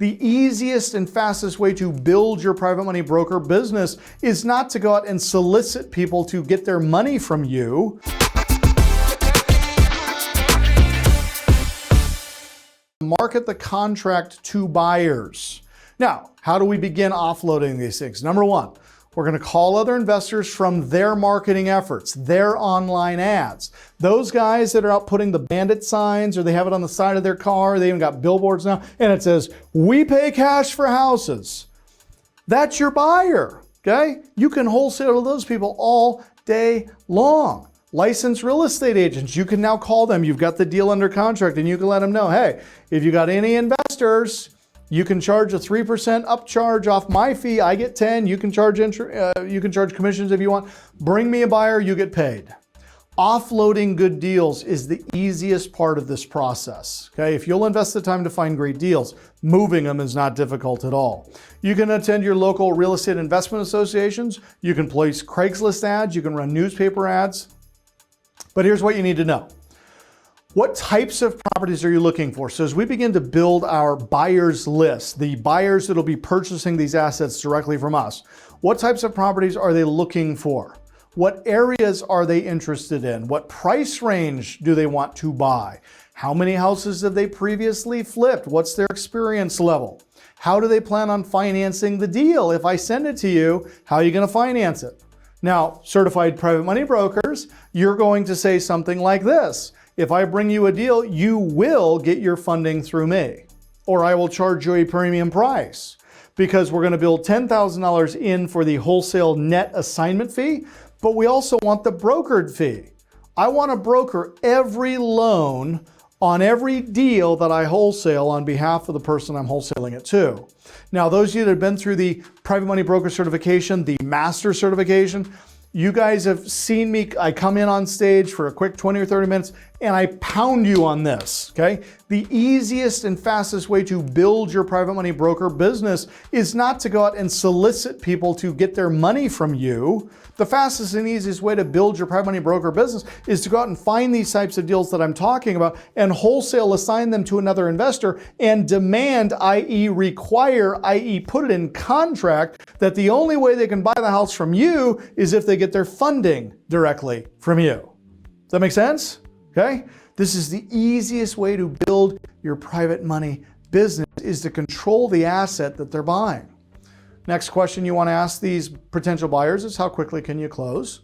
The easiest and fastest way to build your private money broker business is not to go out and solicit people to get their money from you. Market the contract to buyers. Now, how do we begin offloading these things? Number one, we're going to call other investors from their marketing efforts, their online ads. Those guys that are out putting the bandit signs, or they have it on the side of their car, they even got billboards now, and it says, "We pay cash for houses." That's your buyer, okay? You can wholesale to those people all day long. Licensed real estate agents, you can now call them. You've got the deal under contract, and you can let them know, hey, if you got any investors, you can charge a 3% upcharge off my fee. I get 10. You can charge commissions if you want. Bring me a buyer, you get paid. Offloading good deals is the easiest part of this process. Okay, if you'll invest the time to find great deals, moving them is not difficult at all. You can attend your local real estate investment associations. You can place Craigslist ads. You can run newspaper ads. But here's what you need to know. What types of properties are you looking for? So as we begin to build our buyers list, the buyers that'll be purchasing these assets directly from us, what types of properties are they looking for? What areas are they interested in? What price range do they want to buy? How many houses have they previously flipped? What's their experience level? How do they plan on financing the deal? If I send it to you, how are you going to finance it? Now, certified private money brokers, you're going to say something like this. If I bring you a deal, you will get your funding through me, or I will charge you a premium price, because we're going to build $10,000 in for the wholesale net assignment fee, but we also want the brokered fee. I want to broker every loan on every deal that I wholesale on behalf of the person I'm wholesaling it to. Now, those of you that have been through the private money broker certification, the master certification, you guys have seen me. I come in on stage for a quick 20 or 30 minutes and I pound you on this, okay? The easiest and fastest way to build your private money broker business is not to go out and solicit people to get their money from you. The fastest and easiest way to build your private money broker business is to go out and find these types of deals that I'm talking about and wholesale assign them to another investor and demand, i.e. require, i.e. put it in contract, that the only way they can buy the house from you is if they get their funding directly from you. Does that make sense? Okay? This is the easiest way to build your private money business, is to control the asset that they're buying. Next question you want to ask these potential buyers is, how quickly can you close?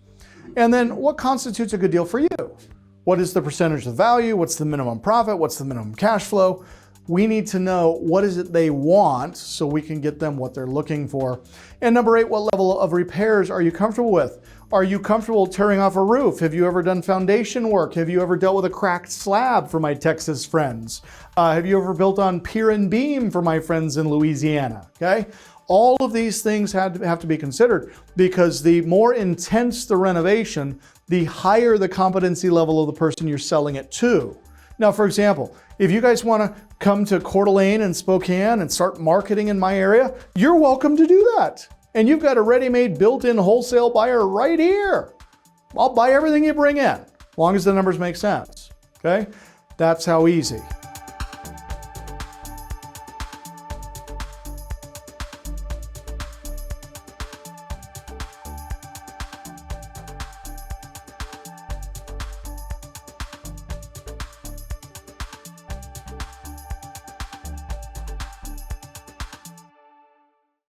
And then, what constitutes a good deal for you? What is the percentage of value? What's the minimum profit? What's the minimum cash flow? We need to know what is it they want so we can get them what they're looking for. And number 8, what level of repairs are you comfortable with? Are you comfortable tearing off a roof? Have you ever done foundation work? Have you ever dealt with a cracked slab for my Texas friends? Have you ever built on pier and beam for my friends in Louisiana? Okay? All of these things have to be considered, because the more intense the renovation, the higher the competency level of the person you're selling it to. Now, for example, if you guys want to come to Coeur d'Alene and Spokane and start marketing in my area, you're welcome to do that. And you've got a ready-made built-in wholesale buyer right here. I'll buy everything you bring in, as long as the numbers make sense. Okay? That's how easy.